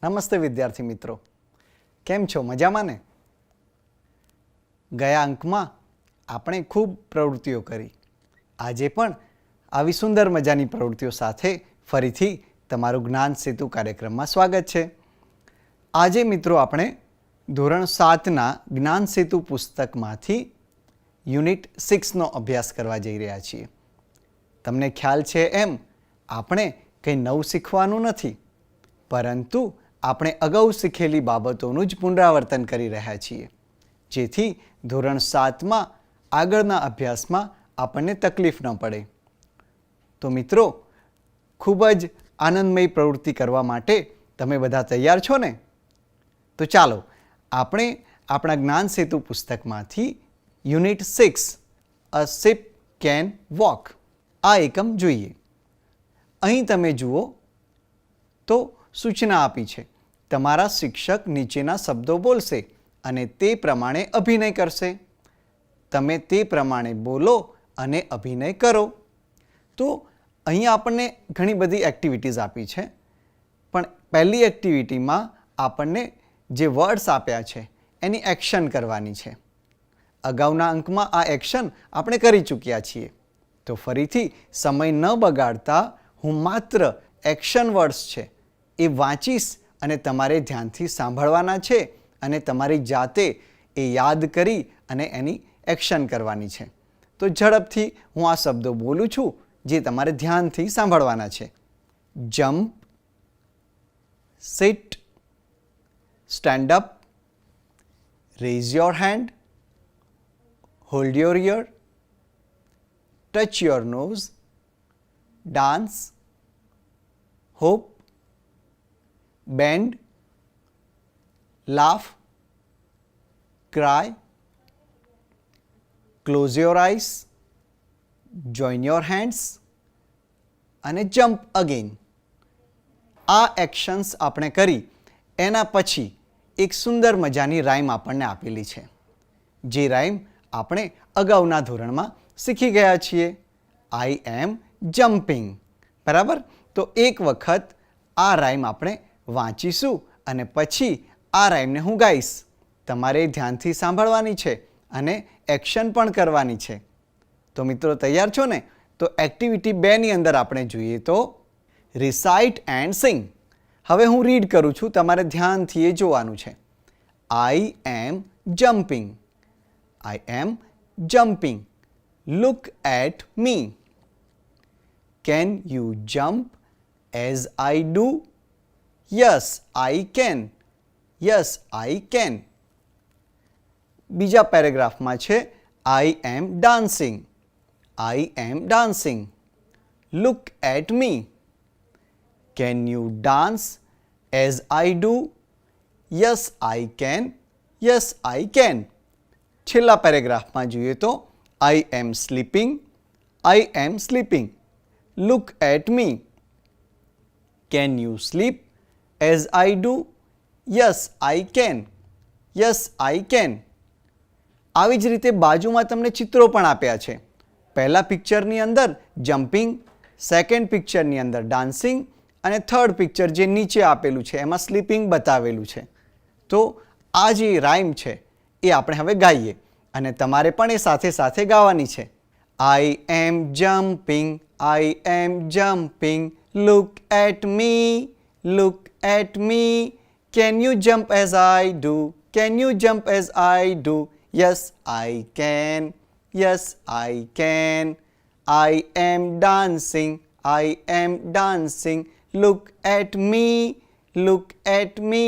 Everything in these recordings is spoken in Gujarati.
નમસ્તે વિદ્યાર્થી મિત્રો, કેમ છો? મજામાં ને? ગયા અંકમાં આપણે ખૂબ પ્રવૃત્તિઓ કરી. આજે પણ આવી સુંદર મજાની પ્રવૃત્તિઓ સાથે ફરીથી તમારું જ્ઞાન સેતુ કાર્યક્રમમાં સ્વાગત છે. આજે મિત્રો આપણે ધોરણ 7ના જ્ઞાન સેતુ પુસ્તકમાંથી યુનિટ 6નો અભ્યાસ કરવા જઈ રહ્યા છીએ. તમને ખ્યાલ છે એમ આપણે કંઈ નવું શીખવાનું નથી, પરંતુ આપણે અગાઉ શીખેલી બાબતોનું જ પુનરાવર્તન કરી રહ્યા છીએ, જેથી ધોરણ 7માં આગળના અભ્યાસમાં આપણને તકલીફ ન પડે. તો મિત્રો, ખૂબ જ આનંદમય પ્રવૃત્તિ કરવા માટે તમે બધા તૈયાર છો ને? તો ચાલો આપણે આપણા જ્ઞાન સેતુ પુસ્તકમાંથી unit 6 a ship can walk આ એકમ જોઈએ. અહીં તમે જુઓ તો સૂચના આપી છે. તમારા શિક્ષક નીચેના શબ્દો બોલશે અને તે પ્રમાણે અભિનય કરશે. તમે તે પ્રમાણે બોલો અને અભિનય કરો. તો અહીં આપણને ઘણી બધી એક્ટિવિટીઝ આપી છે, પણ પહેલી એક્ટિવિટીમાં આપણને જે વર્ડ્સ આપ્યા છે એની એક્શન કરવાની છે. અગાઉના અંકમાં આ એક્શન આપણે કરી ચૂક્યા છીએ. તો ફરીથી સમય ન બગાડતા હું માત્ર એક્શન વર્ડ્સ છે એ વાંચીશ અને તમારે ધ્યાનથી સાંભળવાના છે અને તમારી જાતે એ યાદ કરી અને એની એક્શન કરવાની છે. તો ઝડપથી હું આ શબ્દો બોલું છું જે તમારે ધ્યાનથી સાંભળવાના છે. Jump, sit, stand up, raise your hand, hold your ear, touch your nose, dance, hop, bend, laugh, cry, close your eyes, join your hands અને jump again. આ એક્શન્સ આપણે કરી એના પછી એક સુંદર મજાની રાઇમ આપણને આપેલી છે, જે રાઇમ આપણે અગાઉના ધોરણમાં શીખી ગયા છીએ. આઈ એમ જમ્પિંગ. બરાબર? તો એક વખત આ રાઇમ આપણે વાંચીશું અને પછી આ રાઇમને હું ગાઈશ. તમારે ધ્યાનથી સાંભળવાની છે અને એક્શન પણ કરવાની છે. તો મિત્રો તૈયાર છો ને? તો એક્ટિવિટી 2ની અંદર આપણે જોઈએ તો રિસાઇટ એન્ડ સિંગ. હવે હું રીડ કરું છું, તમારે ધ્યાનથી એ જોવાનું છે. I am jumping. I am jumping. Look at me. Can you jump as I do? Yes, I can. Yes, I can. બીજા પેરેગ્રાફમાં છે I am dancing. I am dancing. Look at me. Can you dance as I do? Yes, I can. Yes, I can. છેલ્લા પેરેગ્રાફમાં જોઈએ તો I am sleeping. I am sleeping. Look at me. Can you sleep as I do? Yes, I can. Yes, I can. આવી જ રીતે બાજુમાં તમને ચિત્રો પણ આપ્યા છે. પહેલા પિક્ચરની અંદર જમ્પિંગ, સેકન્ડ પિક્ચરની અંદર ડાન્સિંગ અને થર્ડ પિક્ચર જે નીચે આપેલું છે એમાં સ્લીપિંગ બતાવેલું છે. તો આ જે રાઇમ છે એ આપણે હવે ગાઈએ અને તમારે પણ એ સાથે સાથે ગાવાની છે. I am jumping. I am jumping. Look at me. Look at me. Can you jump as I do? Can you jump as I do? Yes, I can. Yes, I can. I am dancing. I am dancing. Look at me. Look at me.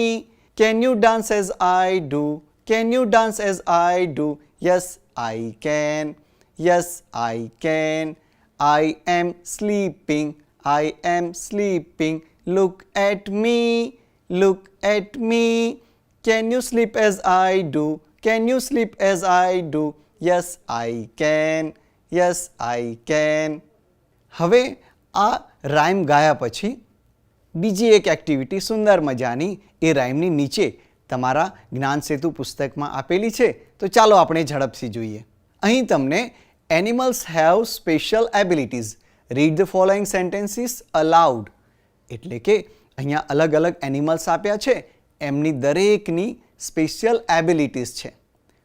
Can you dance as I do? Can you dance as I do? Yes, I can. Yes, I can. I am sleeping. I am sleeping. Look at me. Look at me. Can you sleep as I do? Can you sleep as I do? Yes, I can. Yes, I can. હવે આ રાઇમ ગાયા પછી બીજી એક એક્ટિવિટી સુંદર મજાની એ રાઇમની નીચે તમારા જ્ઞાન સેતુ પુસ્તકમાં આપેલી છે. તો ચાલો આપણે ઝડપથી જોઈએ. અહીં તમને animals have special abilities. Read the following sentences allowed. એટલે કે અહીંયા અલગ અલગ એનિમલ્સ આપ્યા છે, એમની દરેકની સ્પેશિયલ એબિલિટીઝ છે.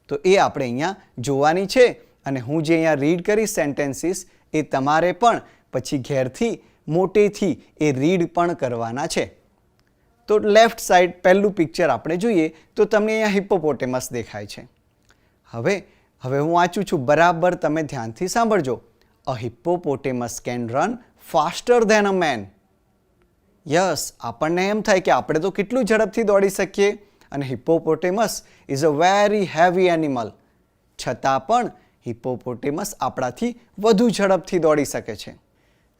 તો એ આપણે અહીંયા જોવાની છે અને હું જે અહીંયા રીડ કરીશ સેન્ટેન્સીસ એ તમારે પણ પછી ઘેરથી મોટેથી એ રીડ પણ કરવાના છે. તો લેફ્ટ સાઈડ પહેલું પિક્ચર આપણે જોઈએ તો તમને અહીંયા હિપ્પોપોટેમસ દેખાય છે. હવે હું વાંચું છું, બરાબર તમે ધ્યાનથી સાંભળજો. A hippopotamus can run faster than a man. Yes, આપણને એમ થાય કે આપણે તો કેટલું ઝડપથી દોડી શકીએ, અને hippopotamus is a very heavy animal. છતાં પણ હિપ્પોપોટેમસ આપણાથી વધુ ઝડપથી દોડી શકે છે.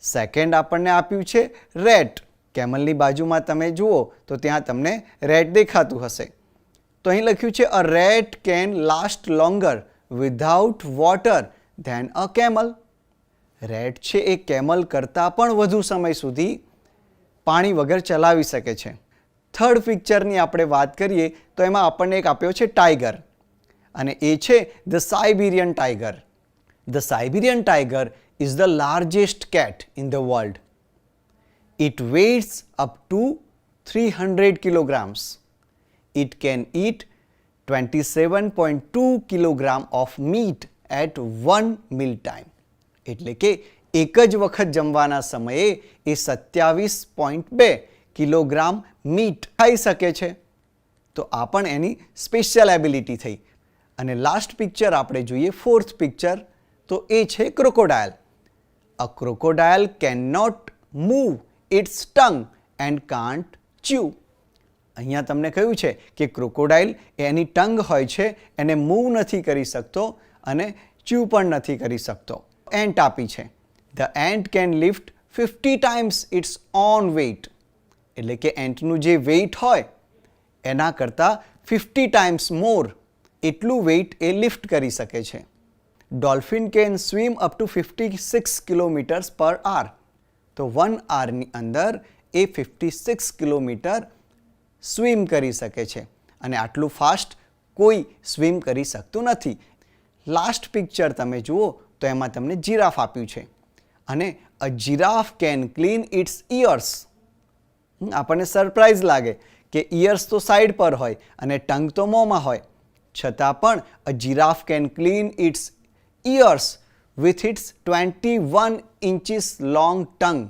સેકન્ડ આપણને આપ્યું છે રેટ. કેમલની બાજુમાં તમે જુઓ તો ત્યાં તમને રેટ દેખાતું હશે. તો અહીં લખ્યું છે a rat can last longer without water than a camel. Rat છે એ કેમલ કરતાં પણ વધુ સમય સુધી પાણી વગર ચલાવી શકે છે. થર્ડ પિક્ચરની આપણે વાત કરીએ તો એમાં આપણને એક આપ્યો છે ટાઈગર, અને એ છે the Siberian tiger. The Siberian tiger is the largest cat in the world. It weighs up to 300 kilograms. It can eat 27.2 kilogram of meat at one meal time. એટલે કે એક જ વખત જમવાના સમયે એ 27.2 કિલોગ્રામ મીટ ખાઈ શકે છે. તો આ પણ એની સ્પેશિયલ એબિલિટી થઈ. અને લાસ્ટ પિક્ચર આપણે જોઈએ, ફોર્થ પિક્ચર, તો એ છે crocodile. A crocodile cannot move its tongue and can't chew. અહીંયા તમને કહ્યું છે કે ક્રોકોડાઇલ એની ટંગ હોય છે એને મૂવ નથી કરી શકતો અને ચ્યુ પણ નથી કરી શકતો. એન્ટ આપી છે. The ant can lift 50 times its own weight. એટલે કે એન્ટનું જે વેઇટ હોય એના કરતાં 50 times more એટલું વેઇટ એ લિફ્ટ કરી શકે છે. Dolphin can swim up to 56 kilometres પર આર. તો 1 આવરની અંદર એ 56 કિલોમીટર સ્વિમ કરી શકે છે, અને આટલું ફાસ્ટ કોઈ સ્વિમ કરી શકતું નથી. લાસ્ટ પિક્ચર તમે જુઓ તો એમાં તમને જીરાફ આપ્યું છે, અને a giraffe can clean its ears. આપણને સરપ્રાઈઝ લાગે કે ઇયર્સ તો સાઈડ પર હોય અને ટંગ તો મોંમાં હોય, છતાં પણ a giraffe can clean its ears with its 21 inches long tongue.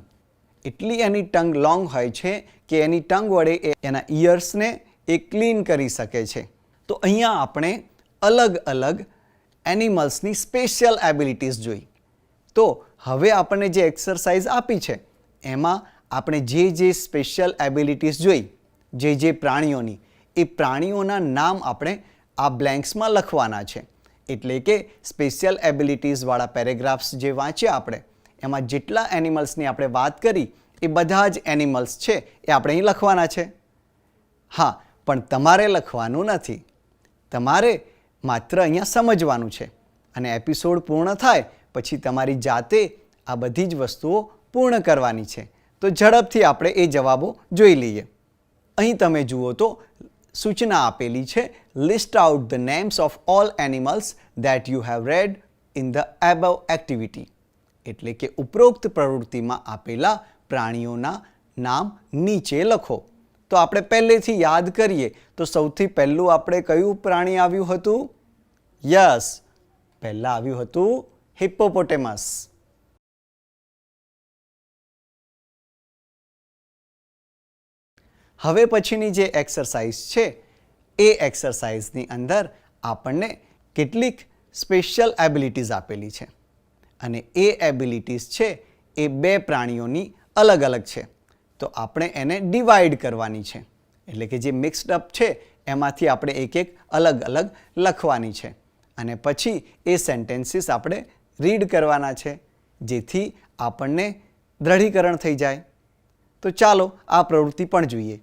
એટલી એની ટંગ લોંગ હોય છે કે એની ટંગ વડે એના ઇયર્સને એ ક્લીન કરી શકે છે. તો અહીંયા આપણે અલગ અલગ એનિમલ્સની સ્પેશિયલ એબિલિટીઝ જોઈ. તો હવે આપણને જે એક્સરસાઇઝ આપી છે એમાં આપણે જે સ્પેશિયલ એબિલિટીઝ જોઈ, જે પ્રાણીઓની, એ પ્રાણીઓના નામ આપણે આ બ્લેન્ક્સમાં લખવાના છે. એટલે કે સ્પેશિયલ એબિલિટીઝવાળા પેરેગ્રાફ્સ જે વાંચ્યા આપણે, એમાં જેટલા એનિમલ્સની આપણે વાત કરી એ બધા જ એનિમલ્સ છે એ આપણે અહીં લખવાના છે. હા, પણ તમારે લખવાનું નથી, તમારે માત્ર અહીંયા સમજવાનું છે, અને એપિસોડ પૂર્ણ થાય પછી તમારી જાતે આ બધી જ વસ્તુઓ પૂર્ણ કરવાની છે. તો ઝડપથી આપણે એ જવાબો જોઈ લઈએ. અહીં તમે જુઓ તો સૂચના આપેલી છે, list out the names of all animals that you have red in the above activity. એટલે કે ઉપરોક્ત પ્રવૃત્તિમાં આપેલા પ્રાણીઓના નામ નીચે લખો. તો આપણે પહેલેથી યાદ કરીએ તો સૌથી પહેલું આપણે કયું પ્રાણી આવ્યું હતું? યસ, પહેલાં આવ્યું હતું હિપ્પોપોટેમસ. હવે પછીની જે એક્સરસાઇઝ છે એ એક્સરસાઇઝની અંદર આપણને કેટલીક સ્પેશિયલ એબિલિટીઝ આપેલી છે, અને એ એબિલિટીઝ છે એ બે પ્રાણીઓની અલગ અલગ છે. તો આપણે એને ડિવાઈડ કરવાની છે, એટલે કે જે મિક્સ્ડ અપ છે એમાંથી આપણે એક એક અલગ અલગ લખવાની છે, અને પછી એ સેન્ટેન્સીસ આપણે રીડ કરવાના છે, જેથી આપણને દ્રઢીકરણ થઈ જાય. તો ચાલો આ પ્રવૃત્તિ પણ જોઈએ.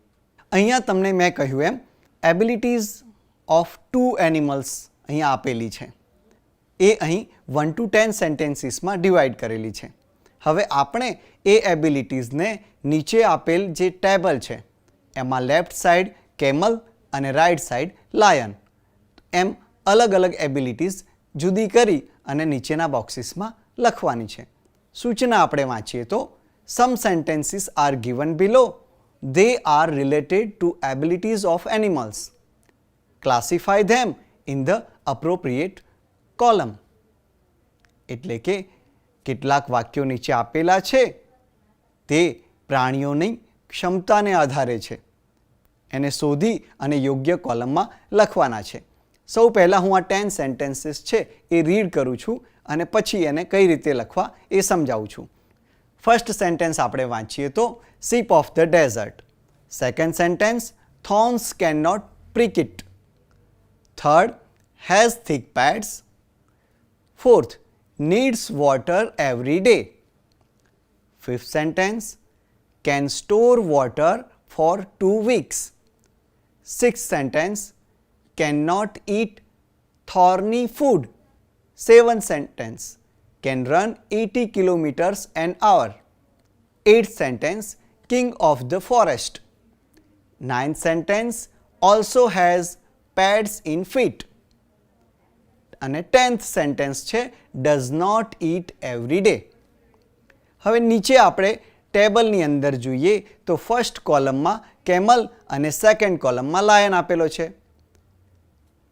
અહીંયા તમને મેં કહ્યું એમ એબિલિટીઝ ઓફ 2 એનિમલ્સ અહીંયા આપેલી છે. એ અહીં 1 to 10 સેન્ટેન્સીસમાં ડિવાઈડ કરેલી છે. હવે આપણે એ એબિલિટીઝને નીચે આપેલ જે ટેબલ છે એમાં લેફ્ટ સાઈડ કેમલ અને રાઈટ સાઈડ લાયન, એમ અલગ અલગ એબિલિટીઝ જુદી કરી અને નીચેના બોક્સીસમાં લખવાની છે. સૂચના આપણે વાંચીએ તો some sentences are given below they are related to abilities of animals. Classify them in the appropriate column. એટલે કે કેટલાક વાક્યો નીચે આપેલા છે તે પ્રાણીઓની ક્ષમતાને આધારે છે. એને શોધી અને યોગ્ય કોલમમાં લખવાના છે. સૌ પહેલાં હું આ 10 સેન્ટેન્સીસ છે એ રીડ કરું છું અને પછી એને કઈ રીતે લખવા એ સમજાવું છું. ફર્સ્ટ સેન્ટેન્સ આપણે વાંચીએ તો sheep of the desert. Second sentence thorns cannot prick it. Third has thick pads. Fourth needs water every day. Fifth sentence can store water for 2 weeks. Sixth sentence cannot eat thorny food. Seventh sentence can run 80 kilometers an hour. Eighth sentence king of the forest. Ninth sentence also has pads in feet. અને 10th sentence છે does not eat every day. હવે નીચે આપણે ટેબલની અંદર જોઈએ તો ફર્સ્ટ કોલમમાં કેમલ અને સેકન્ડ કોલમમાં લાયન આપેલો છે.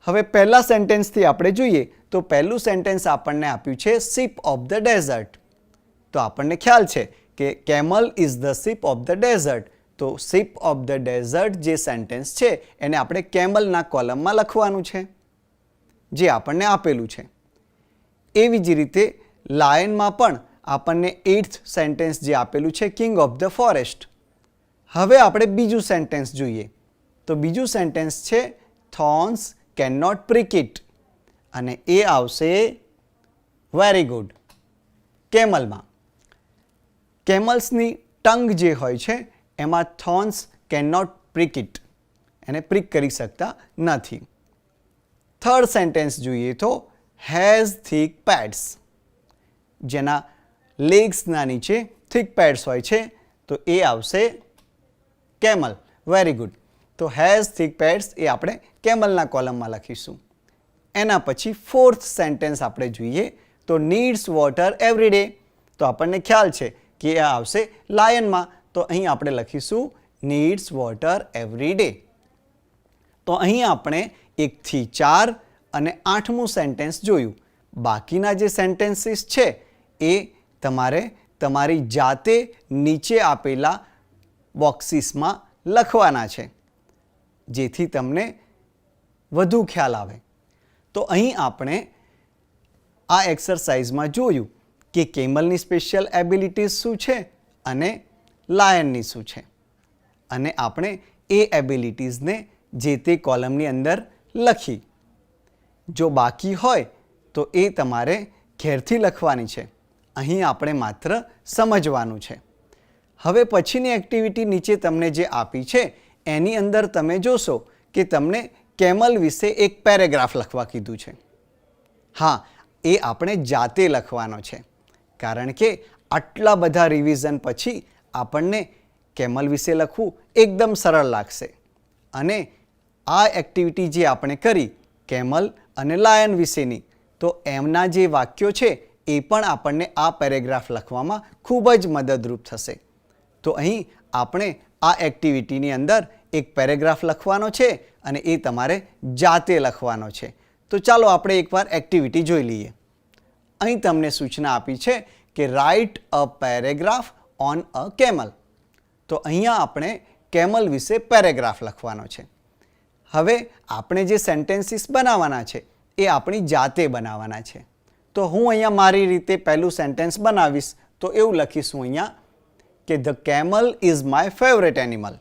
હવે પહેલા સેન્ટેન્સથી આપણે જોઈએ તો પહેલું સેન્ટેન્સ આપણને આપ્યું છે શીપ ઓફ ધ ડેઝર્ટ. તો આપણને ખ્યાલ છે કે camel is the ship of the desert. તો શીપ ઓફ ધ ડેઝર્ટ જે સેન્ટેન્સ છે એને આપણે કેમલના કોલમમાં લખવાનું છે જે આપણને આપેલું છે. એવી જ રીતે લાયનમાં પણ આપણને 8th સેન્ટેન્સ જે આપેલું છે કિંગ ઓફ ધ ફોરેસ્ટ. હવે આપણે બીજું સેન્ટેન્સ જોઈએ તો બીજું સેન્ટેન્સ છે thorns cannot prick it અને એ આવશે વેરી ગુડ કેમલમાં. કેમલ્સની ટંગ જે હોય છે એમાં thorns cannot prick it એને પ્રિક કરી શકતા નથી. થર્ડ સેન્ટેન્સ જોઈએ તો has thick pads જેના લેગ્સના નીચે થિક પેડ્સ હોય છે તો એ આવશે કેમલ. Very good. તો હેઝ થિક પેડ્સ એ આપણે કેમલના કોલમમાં લખીશું. એના પછી ફોર્થ સેન્ટેન્સ આપણે જોઈએ તો નીડ્સ વોટર એવરી ડે. તો આપણને ખ્યાલ છે કે એ આવશે લાયનમાં. તો અહીં આપણે લખીશું નીડ્સ વોટર એવરી ડે. તો અહીં આપણે 1 થી 4 અને 8મું સેન્ટેન્સ જોયું. બાકીના જે સેન્ટેન્સીસ છે એ તમારે તમારી જાતે નીચે આપેલા બોક્સીસમાં લખવાના છે જેથી તમને વધુ ખ્યાલ આવે. તો અહીં આપણે આ એક્સરસાઇઝમાં જોયું કે કેમલની સ્પેશિયલ એબિલિટીઝ શું છે અને લાયનની શું છે અને આપણે એ એબિલિટીઝને જે તે કોલમની અંદર લખી. જો બાકી હોય તો એ તમારે ઘેરથી લખવાની છે. અહીં આપણે માત્ર સમજવાનું છે. હવે પછીની એક્ટિવિટી નીચે તમને જે આપી છે એની અંદર તમે જોશો કે તમને કેમલ વિશે એક પેરેગ્રાફ લખવા કીધું છે. હા, એ આપણે જાતે લખવાનો છે કારણ કે આટલા બધા રિવિઝન પછી આપણને કેમલ વિશે લખવું એકદમ સરળ લાગશે. અને આ એક્ટિવિટી જે આપણે કરી કેમલ અને લાયન વિશેની તો એમના જે વાક્યો છે એ પણ આપણને આ પેરેગ્રાફ લખવામાં ખૂબ જ મદદરૂપ થશે. તો અહીં આપણે આ એક્ટિવિટીની અંદર એક પેરેગ્રાફ લખવાનો છે અને એ તમારે જાતે લખવાનો છે. તો ચાલો આપણે એકવાર એક્ટિવિટી જોઈ લઈએ. અહીં તમને સૂચના આપી છે કે write a paragraph on a camel. તો અહીંયા આપણે કેમલ વિશે પેરેગ્રાફ લખવાનો છે. હવે આપણે જે સેન્ટેન્સીસ બનાવવાના છે એ આપણી જાતે બનાવવાના છે. તો હું અહીંયા મારી રીતે પહેલું સેન્ટેન્સ બનાવીશ તો એવું લખીશું અહીંયા કે the camel is my favourite animal.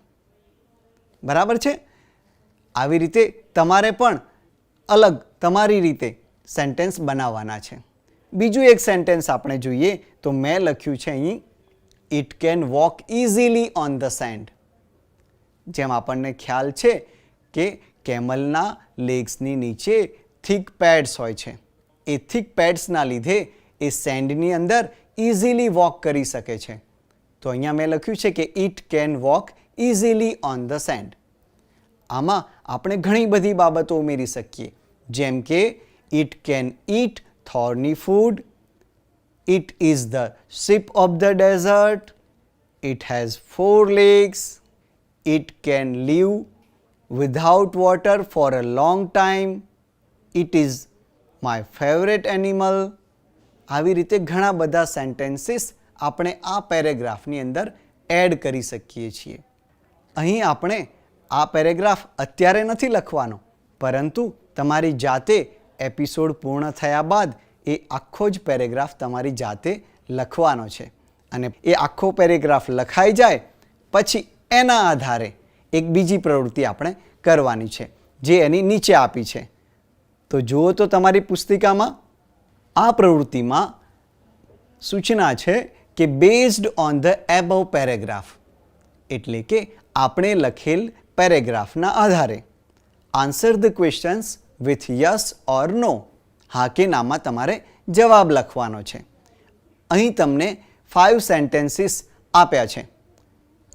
બરાબર છે? આવી રીતે તમારે પણ અલગ તમારી રીતે સેન્ટેન્સ બનાવવાના છે. બીજું એક સેન્ટેન્સ આપણે જોઈએ તો મેં લખ્યું છે અહીં it can walk easily on the sand. જેમ આપણને ખ્યાલ છે કે કેમલના લેગ્સની નીચે થિક પેડ્સ હોય છે. એ થિક પેડ્સના લીધે એ સેન્ડની અંદર ઇઝીલી વોક કરી શકે છે. તો અહીંયા મેં લખ્યું છે કે it can walk easily on the sand. આમાં આપણે ઘણી બધી બાબતો ઉમેરી શકીએ જેમ કે it can it thorny food, it is the sheep of the desert, it has 4 legs, It can live without water for a long time. It is my favorite animal. આવી રીતે ઘણા બધા સેન્ટેન્સીસ આપણે આ પેરેગ્રાફની અંદર એડ કરી શકીએ છીએ. અહીં આપણે આ પેરેગ્રાફ અત્યારે નથી લખવાનો, પરંતુ તમારી જાતે એપિસોડ પૂર્ણ થયા બાદ એ આખો જ પેરેગ્રાફ તમારી જાતે લખવાનો છે. અને એ આખો પેરેગ્રાફ લખાઈ જાય પછી એના આધારે એક બીજી પ્રવૃત્તિ આપણે કરવાની છે, જે એની નીચે આપી છે. તો જુઓ તો તમારી પુસ્તિકામાં આ પ્રવૃત્તિમાં સૂચના છે કે based on the above paragraph, એટલે કે આપણે લખેલ પેરેગ્રાફના આધારે answer the questions with yes or no, હા કે નામાં તમારે જવાબ લખવાનો છે. અહીં તમને 5 સેન્ટેન્સીસ આપ્યા છે.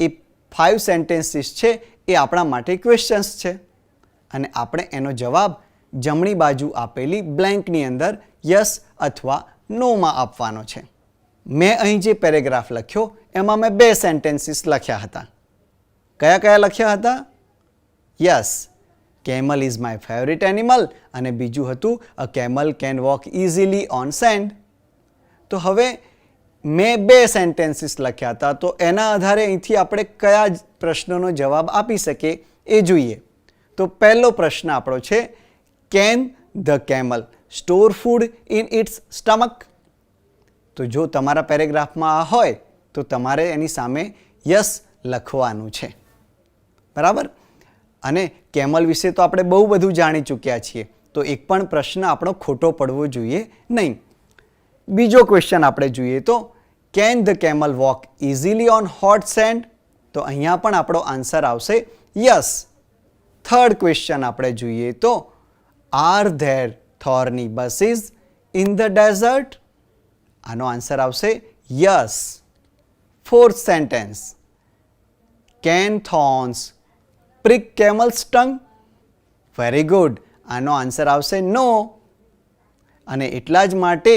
એ 5 સેન્ટેન્સીસ છે એ આપણા માટે ક્વેશ્ચન્સ છે અને આપણે એનો જવાબ જમણી બાજુ આપેલી બ્લેન્કની અંદર યસ અથવા નોમાં આપવાનો છે. મેં અહીં જે પેરેગ્રાફ લખ્યો એમાં મેં 2 સેન્ટેન્સીસ લખ્યા હતા. કયા કયા લખ્યા હતા? Yes, camel is my favourite animal, અને બીજું હતું અ camel can walk easily on send. તો હવે મેં 2 સેન્ટેન્સીસ લખ્યા હતા, તો એના આધારે અહીંથી આપણે કયા પ્રશ્નોનો જવાબ આપી શકીએ એ જોઈએ. તો પહેલો પ્રશ્ન આપણો છે, can the camel store food in its stomach? તો જો તમારા પેરેગ્રાફમાં આ હોય તો તમારે એની સામે યસ લખવાનું છે. બરાબર? અને કેમલ વિશે તો આપણે બહુ બધું જાણી ચૂક્યા છીએ, તો એક પણ પ્રશ્ન આપણો ખોટો પડવો જોઈએ નહીં. બીજો ક્વેશ્ચન આપણે જોઈએ તો can the camel walk easily on hot send? તો અહીંયા પણ આપણો આન્સર આવશે યસ. થર્ડ ક્વેશ્ચન આપણે જોઈએ તો are there thorny bushes in the desert? આનો આન્સર આવશે yes. Fourth sentence, can thorns prick camel's tongue? Very good. આનો આન્સર આવશે નો. અને એટલા જ માટે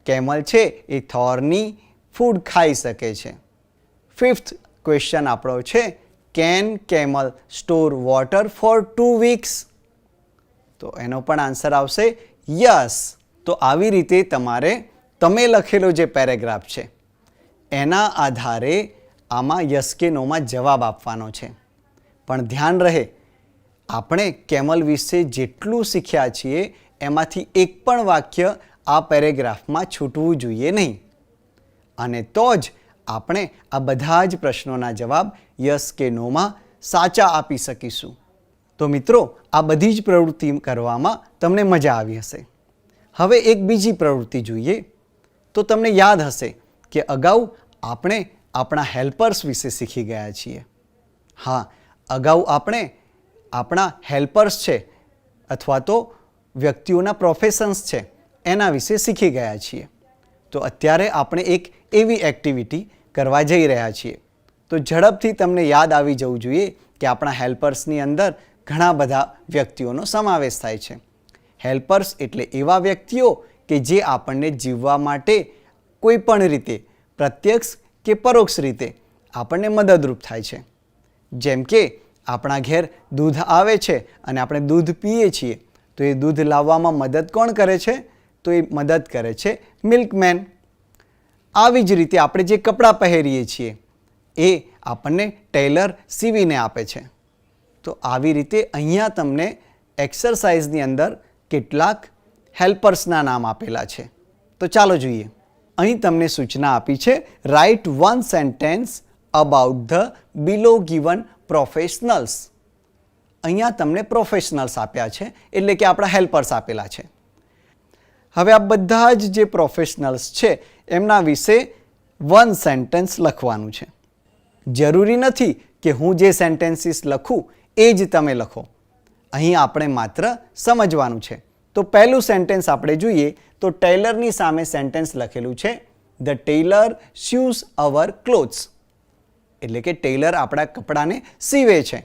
કેમલ છે એ થોરની ફૂડ ખાઈ શકે છે. ફિફ્થ ક્વેશ્ચન આપણો છે, can camel store water for 2 weeks? તો એનો પણ આન્સર આવશે યસ. તો આવી રીતે તમારે તમે લખેલો જે પેરેગ્રાફ છે એના આધારે આમાં યસ કે નોમાં જવાબ આપવાનો છે. પણ ધ્યાન રહે, આપણે કેમલ વિશે જેટલું શીખ્યા છીએ એમાંથી એક પણ વાક્ય આ પેરેગ્રાફમાં છૂટવું જોઈએ નહીં, અને તો જ આપણે આ બધા જ પ્રશ્નોના જવાબ યસ કે નોમાં સાચા આપી શકીશું. તો મિત્રો, આ બધી જ પ્રવૃત્તિ કરવામાં તમને મજા આવી હશે. હવે એક બીજી પ્રવૃત્તિ જોઈએ. તો તમને યાદ હશે કે અગાઉ આપણે આપણા હેલ્પર્સ વિશે શીખી ગયા છીએ. હા, અગાઉ આપણે આપણા હેલ્પર્સ છે અથવા તો વ્યક્તિઓના પ્રોફેશન્સ છે એના વિશે શીખી ગયા છીએ. તો અત્યારે આપણે એક એવી એક્ટિવિટી કરવા જઈ રહ્યા છીએ. તો ઝડપથી તમને યાદ આવી જવું જોઈએ કે આપણા હેલ્પર્સની અંદર ઘણા બધા વ્યક્તિઓનો સમાવેશ થાય છે. હેલ્પર્સ એટલે એવા વ્યક્તિઓ કે જે આપણને જીવવા માટે કોઈ પણ રીતે પ્રત્યક્ષ કે પરોક્ષ રીતે આપણને મદદરૂપ થાય છે. જેમ કે આપણા ઘેર દૂધ આવે છે અને આપણે દૂધ પીએ છીએ, તો એ દૂધ લાવવામાં મદદ કોણ કરે છે? તો એ મદદ કરે છે મિલ્કમેન. આવી જ રીતે આપણે જે કપડાં પહેરીએ છીએ એ આપણને ટેલર સીવીને આપે છે. તો આવી રીતે અહીંયા તમને એક્સરસાઇઝની અંદર કેટલાક હેલ્પર્સના નામ આપેલા છે. તો ચાલો જોઈએ. અહીં તમને સૂચના આપી છે, write 1 sentence about the below given professionals. અહીંયા તમને પ્રોફેશનલ્સ આપ્યા છે, એટલે કે આપણા હેલ્પર્સ આપેલા છે. હવે આ બધા જ જે પ્રોફેશનલ્સ છે એમના વિશે 1 સેન્ટેન્સ લખવાનું છે. જરૂરી નથી કે હું જે સેન્ટેન્સીસ લખું એ જ તમે લખો. અહીં આપણે માત્ર સમજવાનું છે. તો પહેલું સેન્ટેન્સ આપણે જોઈએ તો ટેલરની સામે સેન્ટેન્સ લખેલું છે, ધ ટેલર સ્યુઝ અવર ક્લોથ્સ. એટલે કે ટેલર આપણા કપડાને સીવે છે.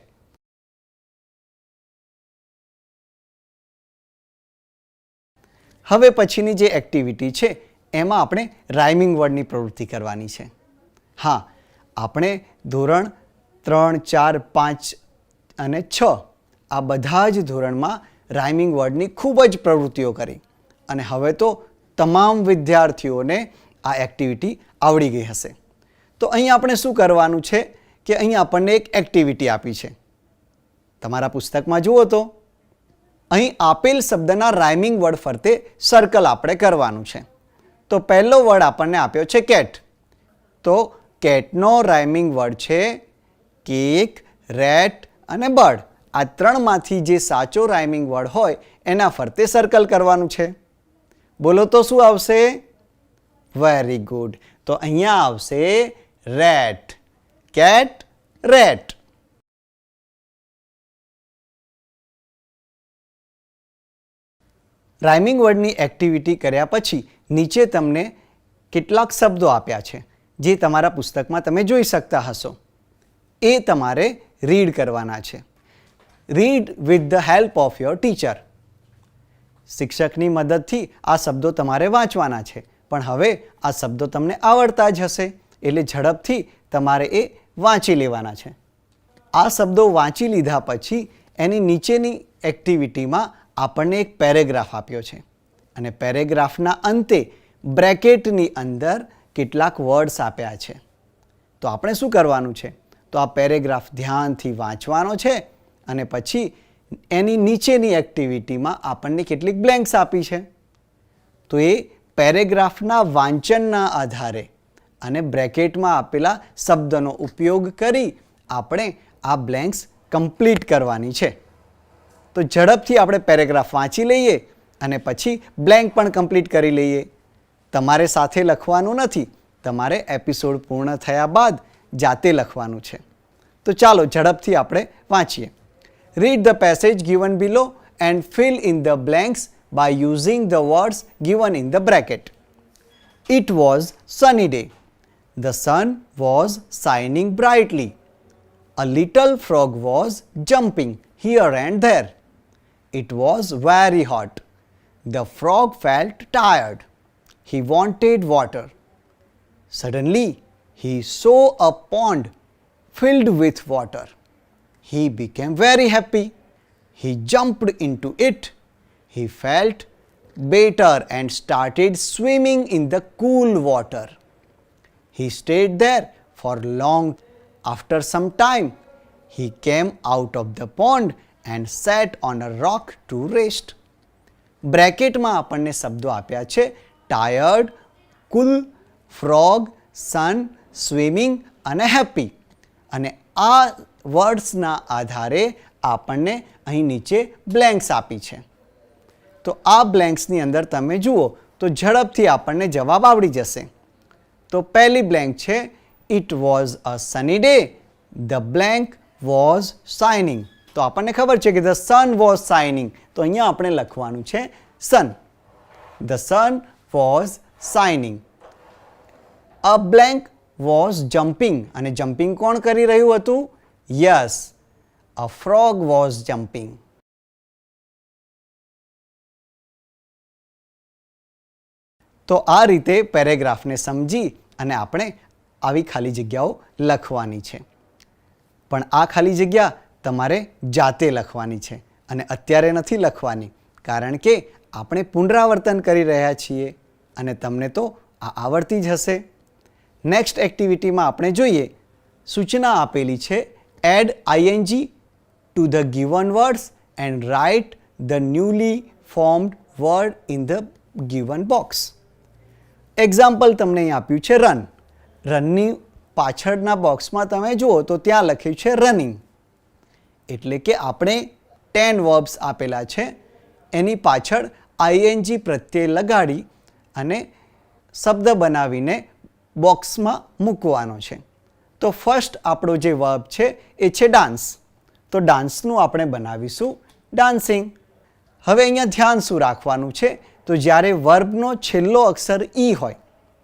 હવે પછીની જે એક્ટિવિટી છે એમાં આપણે રાઇમિંગ વર્ડની પ્રવૃત્તિ કરવાની છે. હા, આપણે ધોરણ 3, 4, 5 અને 6 આ બધા જ ધોરણમાં રાઇમિંગ વર્ડની ખૂબ જ પ્રવૃત્તિઓ કરી અને હવે તો તમામ વિદ્યાર્થીઓને આ એક્ટિવિટી આવડી ગઈ હશે. તો અહીં આપણે શું કરવાનું છે કે અહીં આપણને એક એક્ટિવિટી આપી છે. તમારા પુસ્તકમાં જુઓ તો અહીં આપેલ શબ્દના રાઇમિંગ વર્ડ ફરતે સર્કલ આપણે કરવાનું છે. તો પહેલો વર્ડ આપણને આપ્યો છે કેટ. તો કેટનો રાઇમિંગ વર્ડ છે કેક, રેટ અને બર્ડ. આ ત્રણમાંથી જે સાચો રાઇમિંગ વર્ડ હોય એના ફરતે સર્કલ કરવાનું છે. બોલો તો શું આવશે? Very good. તો અહીંયા આવશે રેટ. Cat, rat. રાઇમિંગ વર્ડની એક્ટિવિટી કર્યા પછી નીચે તમને કેટલાક શબ્દો આપ્યા છે જે તમારા પુસ્તકમાં તમે જોઈ શકતા હશો. એ તમારે રીડ કરવાના છે. Read with the help of your teacher. શિક્ષકની મદદથી આ શબ્દો તમારે વાંચવાના છે. પણ હવે આ શબ્દો તમને આવડતા જ હશે એટલે ઝડપથી તમારે એ વાંચી લેવાના છે. આ શબ્દો વાંચી લીધા પછી એની નીચેની એક્ટિવિટીમાં આપણને એક પેરેગ્રાફ આપ્યો છે અને પેરેગ્રાફના અંતે બ્રેકેટની અંદર કેટલાક વર્ડ્સ આપ્યા છે. તો આપણે શું કરવાનું છે? તો આ પેરેગ્રાફ ધ્યાનથી વાંચવાનો છે અને પછી એની નીચેની એક્ટિવિટીમાં આપણને કેટલીક બ્લેન્ક્સ આપી છે. તો એ પેરેગ્રાફના વાંચનના આધારે અને બ્રેકેટમાં આપેલા શબ્દનો ઉપયોગ કરી આપણે આ બ્લેન્ક્સ કમ્પ્લીટ કરવાની છે. તો ઝડપથી આપણે પેરેગ્રાફ વાંચી લઈએ અને પછી બ્લેન્ક પણ કમ્પ્લીટ કરી લઈએ. તમારે સાથે લખવાનું નથી, તમારે એપિસોડ પૂર્ણ થયા બાદ જાતે લખવાનું છે. તો ચાલો ઝડપથી આપણે વાંચીએ. Read the passage given below and fill in the blanks by using the words given in the bracket. It was sunny day. The sun was shining brightly. A little frog was jumping here and there. It was very hot. The frog felt tired. He wanted water. Suddenly, he saw a pond filled with water. He became very happy. He jumped into it. He felt better and started swimming in the cool water. He stayed there for long. After some time, he came out of the pond and sat on a rock to rest. બ્રેકેટમાં આપણને શબ્દો આપ્યા છે ટાયર્ડ, કુલ, ફ્રોગ, સન, સ્વિમિંગ અને હેપી. અને આ વર્ડ્સના આધારે આપણને અહીં નીચે બ્લેન્ક્સ આપી છે. તો આ બ્લેન્ક્સની અંદર તમે જુઓ તો ઝડપથી આપણને જવાબ આવડી જશે. તો પહેલી બ્લેન્ક છે it was a Sunny day. The blank was shining. તો આપણને ખબર છે કે ધ સન વોઝ શાઇનિંગ. તો અહીંયા આપણે લખવાનું છે sun. The sun was shining. A blank was jumping. અને જમ્પિંગ કોણ કરી રહ્યું હતું? Yes, a frog was jumping. તો આ રીતે પેરેગ્રાફને સમજી અને આપણે આવી ખાલી જગ્યાઓ લખવાની છે. પણ આ ખાલી જગ્યા તમારે જાતે લખવાની છે અને અત્યારે નથી લખવાની, કારણ કે આપણે પુનરાવર્તન કરી રહ્યા છીએ અને તમને તો આ આવડતી જ હશે. નેક્સ્ટ એક્ટિવિટીમાં આપણે જોઈએ. સૂચના આપેલી છે add ING to the given words and write the newly formed word in the given box. Example તમને અહીં આપ્યું છે રન. રનની પાછળના બોક્સમાં તમે જુઓ તો ત્યાં લખ્યું છે રનિંગ. એટલે કે આપણે 10 વર્બ્સ આપેલા છે, એની પાછળ આઈએનજી પ્રત્યય લગાડી અને શબ્દ બનાવીને બોક્સમાં મૂકવાનો છે. તો ફર્સ્ટ આપણો જે વર્બ છે એ છે ડાન્સ. તો ડાન્સનું આપણે બનાવીશું ડાન્સિંગ. હવે અહીંયા ધ્યાન શું રાખવાનું છે? તો જ્યારે વર્બનો છેલ્લો અક્ષર ઈ હોય,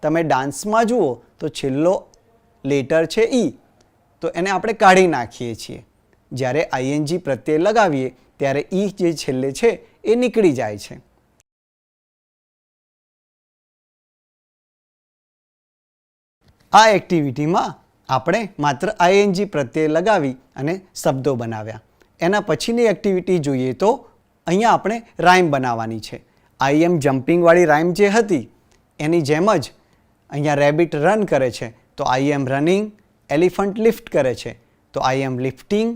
તમે ડાન્સમાં જુઓ તો છેલ્લો લેટર છે ઈ, તો એને આપણે કાઢી નાખીએ છીએ. જ્યારે આઈએનજી પ્રત્યય લગાવીએ ત્યારે ઈ જે છેલ્લે છે એ નીકળી જાય છે. આ એક્ટિવિટીમાં આપણે માત્ર આઈએનજી પ્રત્યય લગાવી અને શબ્દો બનાવ્યા. એના પછીની એક્ટિવિટી જોઈએ તો અહીંયા આપણે રાઇમ બનાવવાની છે. આઈ એમ જમ્પિંગવાળી રાઇમ જે હતી એની જેમ જ અહીંયા રેબિટ રન કરે છે તો આઈ એમ રનિંગ, એલિફન્ટ લિફ્ટ કરે છે તો આઈ એમ લિફ્ટિંગ,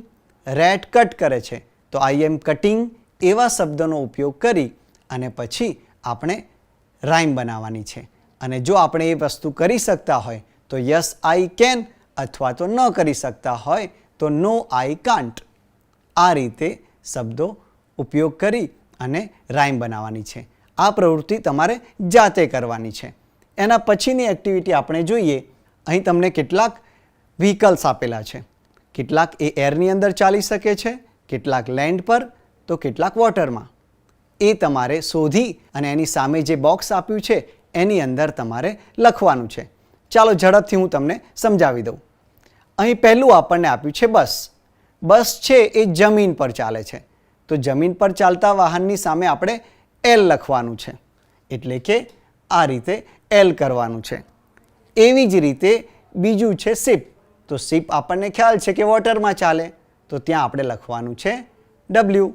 રેટ કટ કરે છે તો આઈ એમ કટિંગ, એવા શબ્દોનો ઉપયોગ કરી અને પછી આપણે રાઇમ બનાવવાની છે. અને જો આપણે એ વસ્તુ કરી શકતા હોય તો યસ આઈ કેન, અથવા તો ન કરી શકતા હોય તો નો આઈ કાન્ટ. આ રીતે શબ્દો ઉપયોગ કરી અને રાઇમ બનાવવાની છે. આ પ્રવૃત્તિ તમારે જાતે કરવાની છે. એના પછીની એક્ટિવિટી આપણે જોઈએ. અહીં તમને કેટલાક વ્હીકલ્સ આપેલા છે. કેટલાક એ એરની અંદર ચાલી શકે છે, કેટલાક લેન્ડ પર તો કેટલાક વોટરમાં. એ તમારે શોધી અને એની સામે જે બોક્સ આપ્યું છે એની અંદર તમારે લખવાનું છે. ચાલો ઝડપથી હું તમને સમજાવી દઉં. અહીં પહેલું આપણને આપ્યું છે બસ. બસ છે એ જમીન પર ચાલે છે તો જમીન પર ચાલતા વાહનની સામે આપણે એલ લખવાનું છે. એટલે કે આ રીતે એલ કરવાનું છે. એવી જ રીતે બીજું છે શિપ. તો શિપ આપણને ખ્યાલ છે કે વોટરમાં ચાલે તો ત્યાં આપણે લખવાનું છે ડબલ્યુ.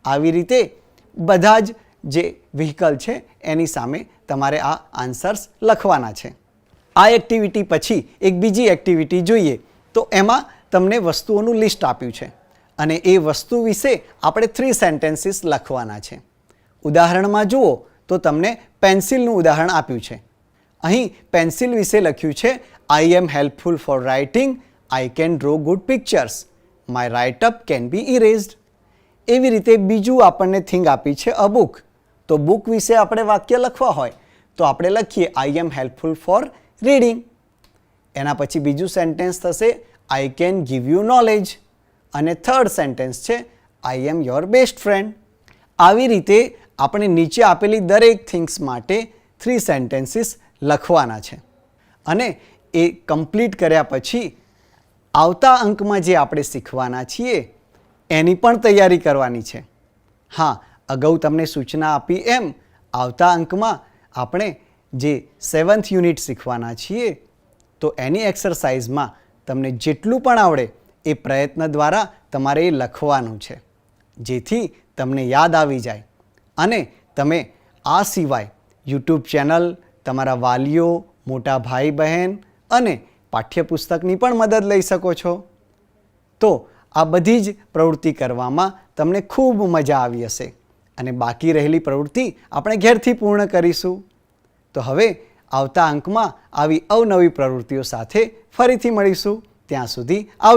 આવી રીતે બધા જ જે વ્હીકલ છે એની સામે તમારે આ આન્સર્સ લખવાના છે. આ એક્ટિવિટી પછી એક બીજી એક્ટિવિટી જોઈએ તો એમાં તમને વસ્તુઓનું લિસ્ટ આપ્યું છે અને એ વસ્તુ વિશે આપણે 3 સેન્ટેન્સીસ લખવાના છે. ઉદાહરણમાં જુઓ તો તમને પેન્સિલનું ઉદાહરણ આપ્યું છે. અહીં પેન્સિલ વિશે લખ્યું છે I am helpful for writing, I can draw good pictures, my write up can be erased. એવી રીતે બીજું આપણને થિંગ આપી છે અ બુક. તો બુક વિશે આપણે વાક્ય લખવા હોય તો આપણે લખીએ આઈ એમ હેલ્પફુલ ફોર રીડિંગ. એના પછી બીજું સેન્ટેન્સ થશે I can give you knowledge અને થર્ડ સેન્ટેન્સ છે I M your best friend. આવી રીતે આપણે નીચે આપેલી દરેક થિંગ્સ માટે 3 સેન્ટેન્સીસ લખવાના છે અને એ કમ્પ્લીટ કર્યા પછી આવતા અંકમાં જે આપણે શીખવાના છીએ એની પણ તૈયારી કરવાની છે. હા, અગાઉ તમને સૂચના આપી એમ આવતા અંકમાં આપણે જે 7th યુનિટ શીખવાના છીએ તો એની એક્સરસાઇઝમાં તમને જેટલું પણ આવડે એ પ્રયત્ન દ્વારા તમારે એ લખવાનું છે જેથી તમને યાદ આવી જાય અને તમે આ સિવાય યુટ્યુબ ચેનલ, તમારા વાલીઓ, મોટા ભાઈ બહેન અને પાઠ્યપુસ્તકની પણ મદદ લઈ શકો છો. તો આ બધી જ પ્રવૃત્તિ કરવામાં તમને ખૂબ મજા આવી હશે અને બાકી રહેલી પ્રવૃત્તિ આપણે ઘેરથી પૂર્ણ કરીશું. તો હવે આવતા અંકમાં આવી અવનવી પ્રવૃત્તિઓ સાથે ફરીથી મળીશું. ત્યાં સુધી